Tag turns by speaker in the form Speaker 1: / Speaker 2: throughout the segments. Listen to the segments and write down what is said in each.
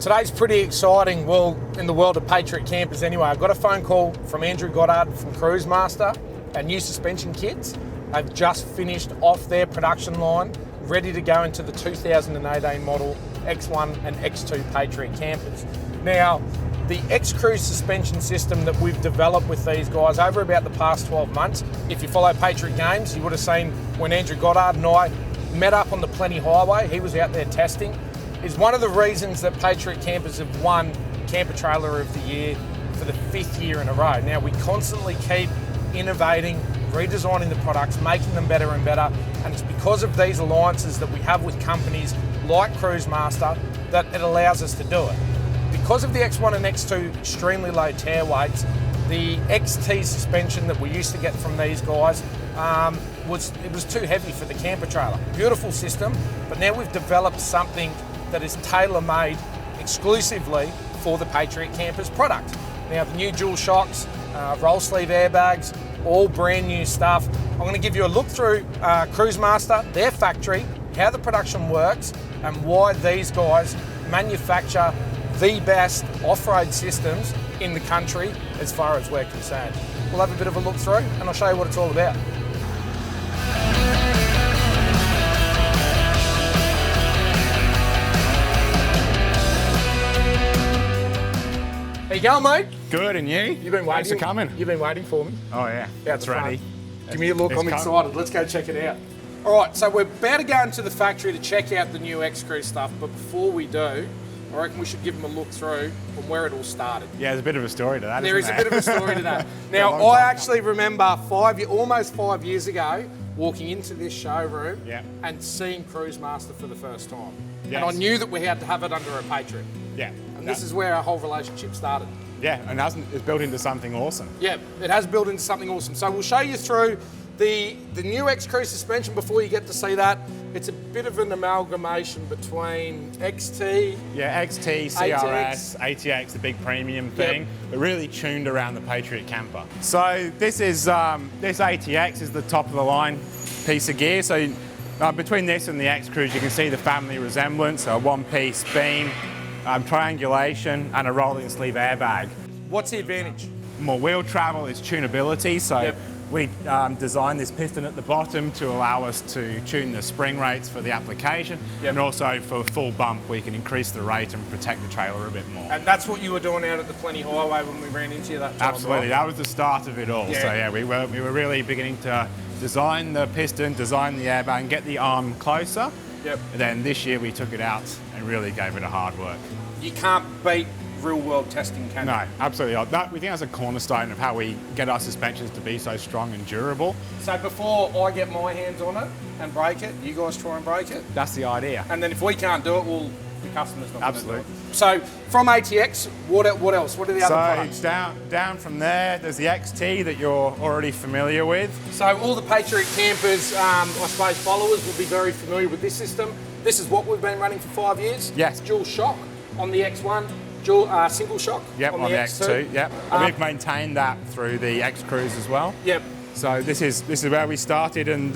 Speaker 1: Today's pretty exciting, well, in the world of Patriot Campers anyway. I got a phone call from Andrew Goddard from Cruisemaster, our new suspension kits. They've just finished off their production line, ready to go into the 2018 model X1 and X2 Patriot Campers. Now, the X-Cruise suspension system that we've developed with these guys over about the past 12 months, if you follow Patriot Games, you would have seen when Andrew Goddard and I met up on the Plenty Highway, he was out there testing, is one of the reasons that Patriot Campers have won Camper Trailer of the Year for the 5th year in a row. Now, we constantly keep innovating, redesigning the products, making them better and better, and it's because of these alliances that we have with companies like Cruisemaster that it allows us to do it. Because of the X1 and X2 extremely low tear weights, the XT suspension that we used to get from these guys was too heavy for the camper trailer. Beautiful system, but now we've developed something that is tailor-made exclusively for the Patriot Campers product. Now, the new dual shocks, roll sleeve airbags, all brand new stuff. I'm going to give you a look through Cruisemaster, their factory, how the production works, and why these guys manufacture the best off-road systems in the country as far as we're concerned. We'll have a bit of a look through and I'll show you what it's all about. How you going, mate?
Speaker 2: Good, and you?
Speaker 1: You've been waiting.
Speaker 2: Thanks for coming.
Speaker 1: You've been waiting for me.
Speaker 2: Oh yeah,
Speaker 1: That's
Speaker 2: ready.
Speaker 1: Give me a look, I'm excited. Let's go check it out. All right, so we're about to go into the factory to check out the new X-Cruise stuff, but before we do, I reckon we should give them a look through from where it all started.
Speaker 2: Yeah, there's a bit of a story to that,
Speaker 1: There is
Speaker 2: isn't
Speaker 1: a bit of a story to that. Now, I actually remember almost 5 years ago, walking into this showroom and seeing Cruisemaster for the first time.
Speaker 2: Yes.
Speaker 1: And I knew that we had to have it under a Patriot.
Speaker 2: Yeah.
Speaker 1: And this is where our whole relationship started.
Speaker 2: Yeah, and it's built into something awesome.
Speaker 1: Yeah, it has built into something awesome. So we'll show you through the new X-Cruise suspension. Before you get to see that, it's a bit of an amalgamation between XT.
Speaker 2: Yeah, XT, CRS, ATX, the big premium thing, but really tuned around the Patriot camper. So this ATX is the top of the line piece of gear. So between this and the X-Cruise, you can see the family resemblance, a one-piece beam, triangulation, and a rolling sleeve airbag.
Speaker 1: What's the advantage?
Speaker 2: More wheel travel is tunability, so we designed this piston at the bottom to allow us to tune the spring rates for the application, and also for full bump we can increase the rate and protect the trailer a bit more.
Speaker 1: And that's what you were doing out at the Plenty Highway when we ran into you that time.
Speaker 2: Absolutely, that was the start of it all. Yeah. So yeah, we were really beginning to design the piston, design the airbag, and get the arm closer. Yep. And then this year we took it out and really gave it a hard work.
Speaker 1: You can't beat real-world testing, can you?
Speaker 2: No, absolutely not. We think that's a cornerstone of how we get our suspensions to be so strong and durable.
Speaker 1: So before I get my hands on it and break it, you guys try and break it?
Speaker 2: That's the idea.
Speaker 1: And then if we can't do it, well, the customer's not
Speaker 2: Absolutely.
Speaker 1: going to do it. So from ATX, what else? What are the other products?
Speaker 2: So down from there, there's the XT that you're already familiar with.
Speaker 1: So all the Patriot Campers, I suppose, followers will be very familiar with this system. This is what we've been running for 5 years.
Speaker 2: Yes.
Speaker 1: Dual shock on the X1. Single shock
Speaker 2: on the X2. Yep. And we've maintained that through the X-Cruise as well.
Speaker 1: Yep.
Speaker 2: So this is where we started, and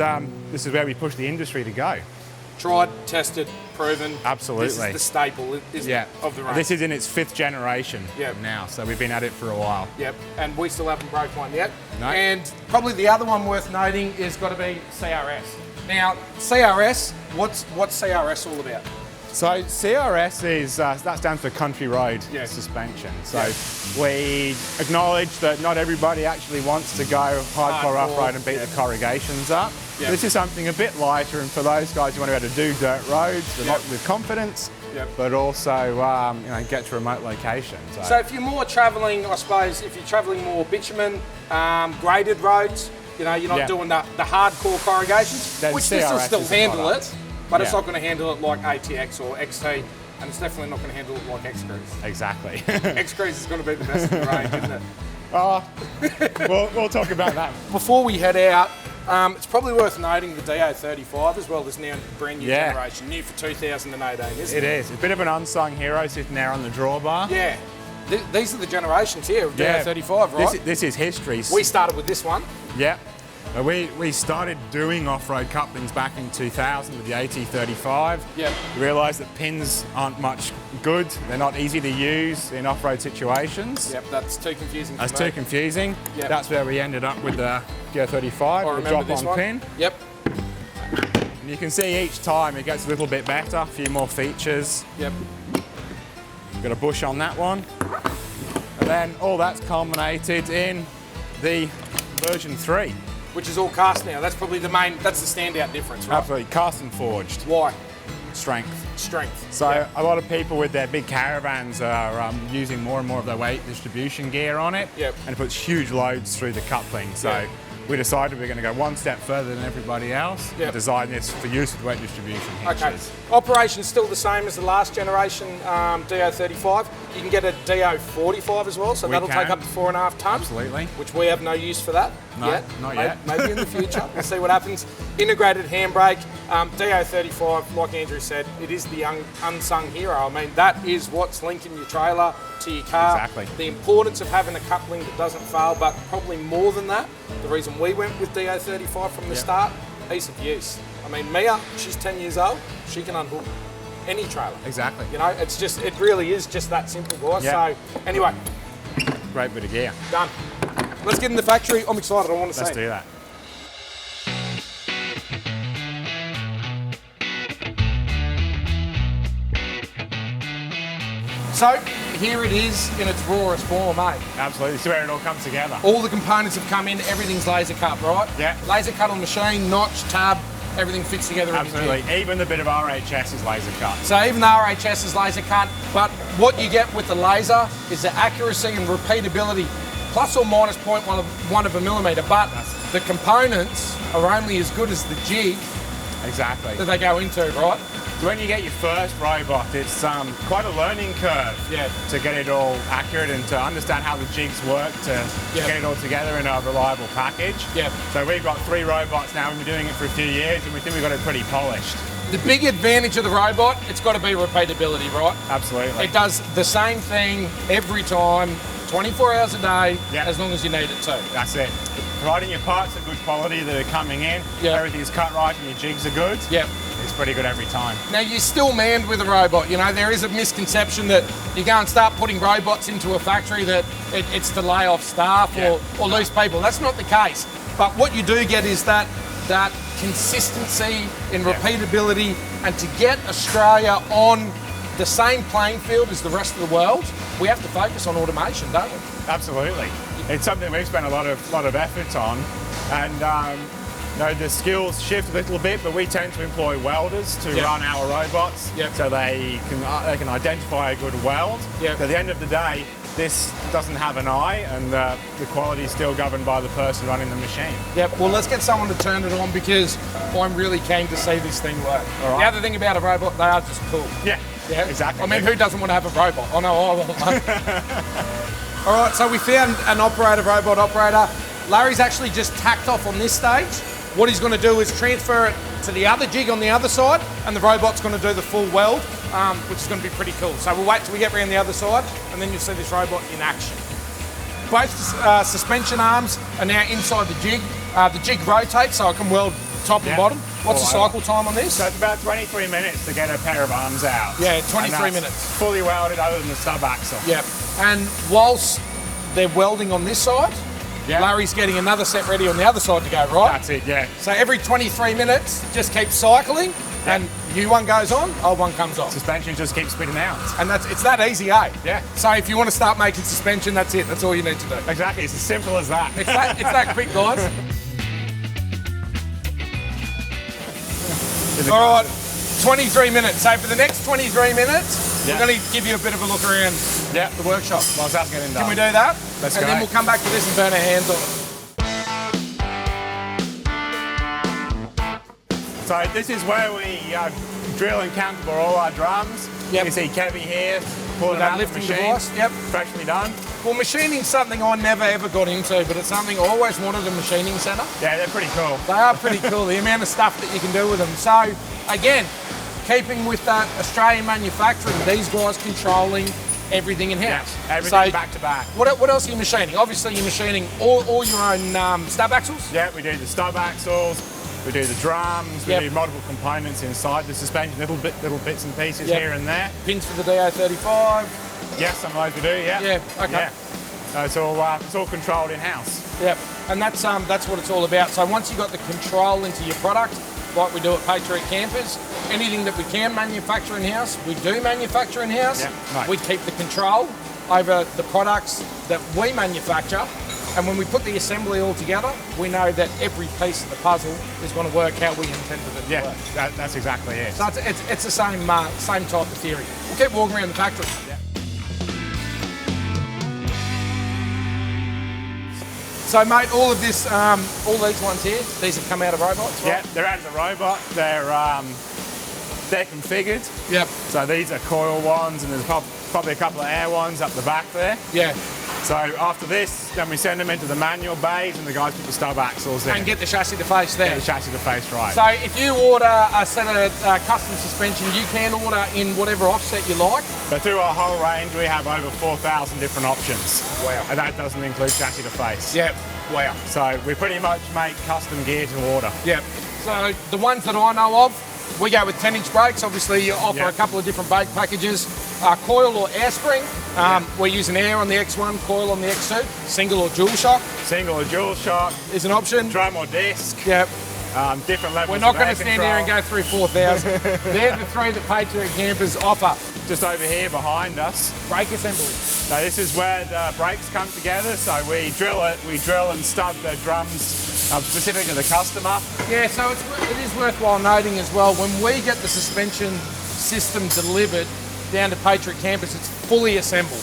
Speaker 2: this is where we push the industry to go.
Speaker 1: Tried, tested, proven.
Speaker 2: Absolutely.
Speaker 1: This is the staple, isn't it, of the range?
Speaker 2: This is in its 5th generation now, so we've been at it for a while.
Speaker 1: Yep. And we still haven't broke one yet.
Speaker 2: No.
Speaker 1: And probably the other one worth noting is got to be CRS. Now, CRS, what's CRS all about?
Speaker 2: So CRS is, that stands for Country Road Suspension. So we acknowledge that not everybody actually wants to go hardcore off-road and beat the corrugations up. Yep. This is something a bit lighter, and for those guys who want to be able to do dirt roads with confidence, but also get to remote locations.
Speaker 1: So if you're more travelling, I suppose, if you're travelling more bitumen, graded roads, you're not doing the hardcore corrugations,
Speaker 2: then
Speaker 1: which this will still handle it. But it's not going to handle it like ATX or XT, and it's definitely not going to handle it like X-Cruise.
Speaker 2: Exactly.
Speaker 1: X-Cruise is going to be the best in the range, isn't it?
Speaker 2: We'll talk about that.
Speaker 1: Before we head out, it's probably worth noting the DO35 as well. There's now a brand new generation, new for 2018, isn't it?
Speaker 2: It is. It's a bit of an unsung hero sitting there on the drawbar.
Speaker 1: Yeah. These are the generations here of DO35, right?
Speaker 2: This is history.
Speaker 1: We started with this one.
Speaker 2: Yeah. But we started doing off-road couplings back in 2000 with the AT35.
Speaker 1: Yep.
Speaker 2: We realised that pins aren't much good. They're not easy to use in off-road situations.
Speaker 1: Yep, that's too confusing.
Speaker 2: That's too confusing.
Speaker 1: Yep.
Speaker 2: That's where we ended up with the Gear 35, the drop-on pin.
Speaker 1: Yep.
Speaker 2: And you can see each time it gets a little bit better, a few more features.
Speaker 1: Yep.
Speaker 2: Got a bush on that one. And then all that's culminated in the version 3.
Speaker 1: Which is all cast now. That's probably the main, that's the standout difference, right?
Speaker 2: Absolutely, cast and forged.
Speaker 1: Why?
Speaker 2: Strength.
Speaker 1: Strength.
Speaker 2: So a lot of people with their big caravans are using more and more of their weight distribution gear on it.
Speaker 1: Yep.
Speaker 2: And it puts huge loads through the coupling. So we decided we're going to go one step further than everybody else and design this for use with weight distribution hitches.
Speaker 1: Okay. Operation's still the same as the last generation DO35. You can get a DO45 as well, so that'll take up to 4.5 tonnes.
Speaker 2: Absolutely.
Speaker 1: Which we have no use for that yet.
Speaker 2: Not yet.
Speaker 1: Maybe in the future. We'll see what happens. Integrated handbrake. DO35, like Andrew said, it is the unsung hero. I mean, that is what's linking your trailer to your car.
Speaker 2: Exactly.
Speaker 1: The importance of having a coupling that doesn't fail, but probably more than that, the reason we went with DO35 from the start, ease of use. I mean, Mia, she's 10 years old, she can unhook any trailer.
Speaker 2: Exactly.
Speaker 1: You know, it's just, it really is just that simple, guys.
Speaker 2: Yeah.
Speaker 1: So, anyway.
Speaker 2: Great bit of gear.
Speaker 1: Done. Let's get in the factory. I'm excited, I want to see.
Speaker 2: Let's do that.
Speaker 1: So, here it is in its rawest form, eh?
Speaker 2: Absolutely, see where it all comes together.
Speaker 1: All the components have come in, everything's laser cut, right?
Speaker 2: Yeah.
Speaker 1: Laser cut on machine, notch, tab, everything fits together.
Speaker 2: Absolutely, even the bit of RHS is laser cut.
Speaker 1: So even the RHS is laser cut, but what you get with the laser is the accuracy and repeatability, plus or minus 0.1 of a millimetre, but the components are only as good as the jig
Speaker 2: Exactly.
Speaker 1: that they go into, right?
Speaker 2: So when you get your first robot, it's quite a learning curve to get it all accurate and to understand how the jigs work to get it all together in a reliable package.
Speaker 1: Yeah.
Speaker 2: So we've got 3 robots now, we've been doing it for a few years and we think we've got it pretty polished.
Speaker 1: The big advantage of the robot, it's got to be repeatability, right?
Speaker 2: Absolutely.
Speaker 1: It does the same thing every time, 24 hours a day,
Speaker 2: Yep.
Speaker 1: as long as you need it to.
Speaker 2: That's it. Providing your parts are good quality that are coming in, everything's cut right and your jigs are good,
Speaker 1: Yep.
Speaker 2: it's pretty good every time.
Speaker 1: Now, you're still manned with a robot. You know, there is a misconception that you go and start putting robots into a factory that it's to lay off staff or lose people. That's not the case. But what you do get is that consistency in repeatability, and to get Australia on the same playing field as the rest of the world, we have to focus on automation, don't we?
Speaker 2: Absolutely. It's something we've spent a lot of effort on, and you know, the skills shift a little bit, but we tend to employ welders to run our robots, so they can identify a good weld. At the end of the day, this doesn't have an eye, and the quality is still governed by the person running the machine. Yep.
Speaker 1: Well, let's get someone to turn it on because I'm really keen to see this thing work.
Speaker 2: All right.
Speaker 1: The other thing about a robot, they are just cool.
Speaker 2: Yeah. Exactly.
Speaker 1: I mean, who doesn't want to have a robot? I know I want one. All right, so we found an robot operator. Larry's actually just tacked off on this stage. What he's going to do is transfer it to the other jig on the other side, and the robot's going to do the full weld, which is going to be pretty cool. So we'll wait till we get around the other side, and then you'll see this robot in action. Both suspension arms are now inside the jig. The jig rotates, so I can weld top and bottom. What's the cycle time on this?
Speaker 2: So it's about 23 minutes to get a pair of arms out.
Speaker 1: Yeah, 23 minutes.
Speaker 2: Fully welded other than the sub axle.
Speaker 1: Yeah, and whilst they're welding on this side, Larry's getting another set ready on the other side to go, right?
Speaker 2: That's it, yeah.
Speaker 1: So every 23 minutes, just keep cycling, and new one goes on, old one comes off.
Speaker 2: Suspension just keeps spinning out.
Speaker 1: And it's that easy, eh?
Speaker 2: Yeah.
Speaker 1: So if you want to start making suspension, that's it. That's all you need to do.
Speaker 2: Exactly, it's as simple as that.
Speaker 1: It's that quick, guys. All right, 23 minutes. So for the next 23 minutes, we're going to give you a bit of a look around the workshop.
Speaker 2: Whilst that's getting done.
Speaker 1: Can we do that?
Speaker 2: Let's
Speaker 1: go. And then we'll come back to this and burn our hands on it.
Speaker 2: So this is where we drill and counter all our drums. You can see Kevy here, pulling out the machine.
Speaker 1: Device. Yep.
Speaker 2: Freshly done.
Speaker 1: Well, machining's something I never ever got into, but it's something I always wanted a machining centre.
Speaker 2: Yeah, they're pretty cool.
Speaker 1: They are pretty cool, the amount of stuff that you can do with them. So, again, keeping with that Australian manufacturing, these guys controlling everything in-house.
Speaker 2: Yeah, everything back to back.
Speaker 1: What else are you machining? Obviously, you're machining all your own stub axles.
Speaker 2: Yeah, we do the stub axles, we do the drums, we do multiple components inside the suspension, little bits and pieces here and there.
Speaker 1: Pins for the DO35.
Speaker 2: Yes, some of those we do. Yeah.
Speaker 1: Yeah. Okay.
Speaker 2: Yeah. So it's all controlled in-house.
Speaker 1: Yep, and that's what it's all about. So once you've got the control into your product, like we do at Patriot Campers, anything that we can manufacture in-house, we do manufacture in-house.
Speaker 2: Yeah, right.
Speaker 1: We keep the control over the products that we manufacture, and when we put the assembly all together, we know that every piece of the puzzle is going to work how we intended it to work.
Speaker 2: That's exactly it.
Speaker 1: So it's the same type of theory. We'll keep walking around the factory.
Speaker 2: Yeah.
Speaker 1: So, mate, all of this, all these ones here, these have come out of robots, right?
Speaker 2: Yeah, they're out of the robot. They're configured.
Speaker 1: Yep.
Speaker 2: So these are coil ones, and there's probably a couple of air ones up the back there.
Speaker 1: Yeah.
Speaker 2: So after this, then we send them into the manual bays, and the guys put the stub axles in.
Speaker 1: And get the chassis to face there.
Speaker 2: Get the chassis to face right.
Speaker 1: So if you order a set of custom suspension, you can order in whatever offset you like.
Speaker 2: But through our whole range, we have over 4,000 different options.
Speaker 1: Wow.
Speaker 2: And that doesn't include chassis to face.
Speaker 1: Yep. Wow.
Speaker 2: So we pretty much make custom gear to order.
Speaker 1: Yep. So the ones that I know of, we go with 10-inch brakes. Obviously, you offer a couple of different brake packages. Coil or air spring. We're using air on the X1, coil on the X2. Single or dual shock.
Speaker 2: Single or dual shock.
Speaker 1: Is an option.
Speaker 2: Drum or disc.
Speaker 1: Yep.
Speaker 2: Different levels.
Speaker 1: We're not going to stand here and go through 4,000. They're the three that Patriot Campers offer.
Speaker 2: Just over here behind us.
Speaker 1: Brake assembly.
Speaker 2: So this is where the brakes come together. So we drill and stub the drums specific to the customer.
Speaker 1: Yeah, so it is worthwhile noting as well, when we get the suspension system delivered down to Patriot Campers, it's fully assembled.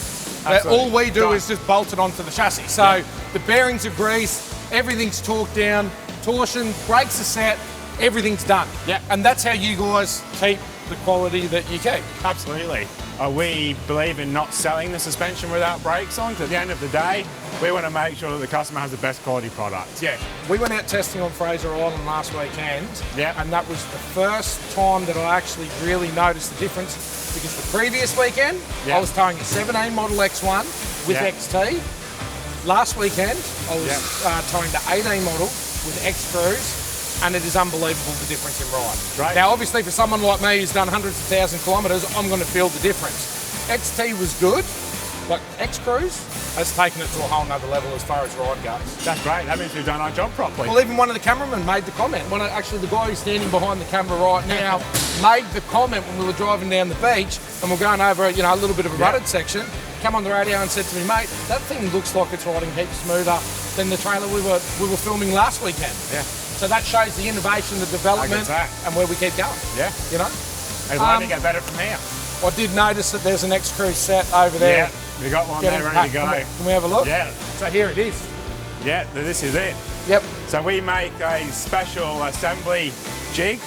Speaker 1: All we do is just bolt it onto the chassis. So the bearings are greased, everything's torqued down, torsion, brakes are set, everything's done.
Speaker 2: Yeah.
Speaker 1: And that's how you guys keep the quality that you keep.
Speaker 2: Absolutely. We believe in not selling the suspension without brakes on, because at the end of the day, we want to make sure that the customer has the best quality product.
Speaker 1: Yeah. We went out testing on Fraser Island last weekend, and that was the first time that I actually really noticed the difference, because the previous weekend, I was towing a 17 model X1 with XT. Last weekend, I was towing the 18 model with X-Cruise, and it is unbelievable the difference in ride.
Speaker 2: Right.
Speaker 1: Now, obviously, for someone like me who's done hundreds of thousand kilometres, I'm going to feel the difference. XT was good, but X-Cruise has taken it to a whole nother level as far as ride goes.
Speaker 2: That's great. That means we've done our job properly.
Speaker 1: Well, even one of the cameramen made the comment. Actually, the guy who's standing behind the camera right now made the comment when we were driving down the beach and we're going over, a little bit of a rutted section. Come on the radio and said to me, mate, that thing looks like it's riding heaps smoother than the trailer we were filming last weekend. Yeah. So that shows the innovation, the development, and where we keep going. Yeah.
Speaker 2: It'll only get better from here.
Speaker 1: I did notice that there's an X-Cruise set over there.
Speaker 2: Yeah, we got one there ready to go.
Speaker 1: Can we have a look?
Speaker 2: Yeah.
Speaker 1: So here it is.
Speaker 2: Yeah, this is it.
Speaker 1: Yep.
Speaker 2: So we make a special assembly jig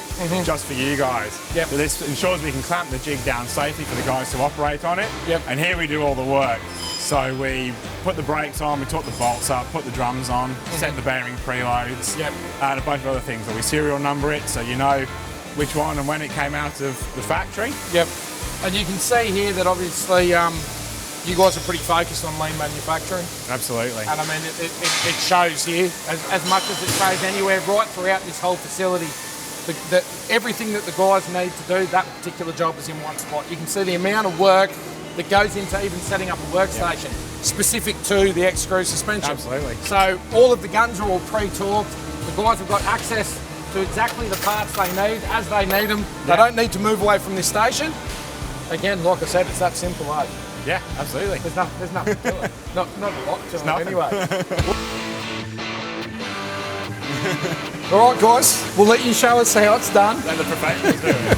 Speaker 2: just for you guys.
Speaker 1: Yep.
Speaker 2: So this ensures we can clamp the jig down safely for the guys to operate on it.
Speaker 1: Yep.
Speaker 2: And here we do all the work. So we put the brakes on, we took the bolts up, put the drums on, set the bearing preloads, and a bunch of other things. We serial number it so you know which one and when it came out of the factory.
Speaker 1: Yep. And you can see here that obviously you guys are pretty focused on lean manufacturing.
Speaker 2: Absolutely.
Speaker 1: And I mean, it shows here, as much as it shows anywhere, right throughout this whole facility, that everything that the guys need to do, that particular job is in one spot. You can see the amount of work that goes into even setting up a workstation specific to the X-Cruise suspension.
Speaker 2: Absolutely.
Speaker 1: So all of the guns are all pre-torqued. The guys have got access to exactly the parts they need as they need them. They don't need to move away from this station. Again, like I said, it's that simple, eh?
Speaker 2: Yeah, absolutely.
Speaker 1: There's nothing to it. Not a lot to it anyway. All right, guys, we'll let you show us how it's done.
Speaker 2: Let the professionals do it.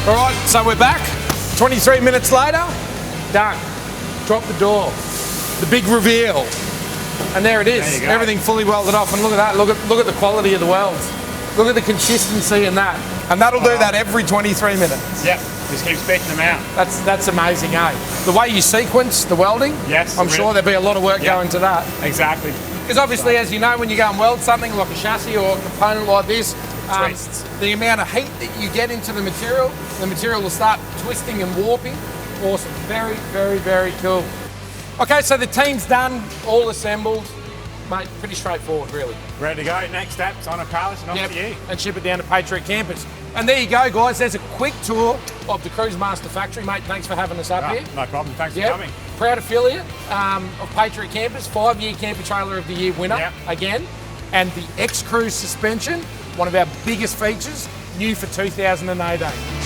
Speaker 1: All right, so we're back. 23 minutes later, done. Drop the door. The big reveal. And there it is.
Speaker 2: There you go.
Speaker 1: Everything fully welded off. And look at that. Look at the quality of the welds. Look at the consistency in that. And that'll do that every 23 minutes.
Speaker 2: Yep. Just keep spitting them out.
Speaker 1: That's amazing, eh? The way you sequence the welding,
Speaker 2: yes,
Speaker 1: I'm sure there'll be a lot of work going to that.
Speaker 2: Exactly.
Speaker 1: Because obviously, as you know, when you go and weld something like a chassis or a component like this, the amount of heat that you get into the material will start twisting and warping. Awesome. Very, very, very cool. Okay, so the team's done, all assembled. Mate, pretty straightforward, really.
Speaker 2: Ready to go. Next steps on a pallet and off to you.
Speaker 1: And ship it down to Patriot Campers. And there you go, guys. There's a quick tour of the Cruisemaster factory. Mate, thanks for having us up here.
Speaker 2: No problem. Thanks for coming.
Speaker 1: Proud affiliate of Patriot Campers, 5-year Camper Trailer of the Year winner again. And the X-Cruise Suspension, one of our biggest features, new for 2018.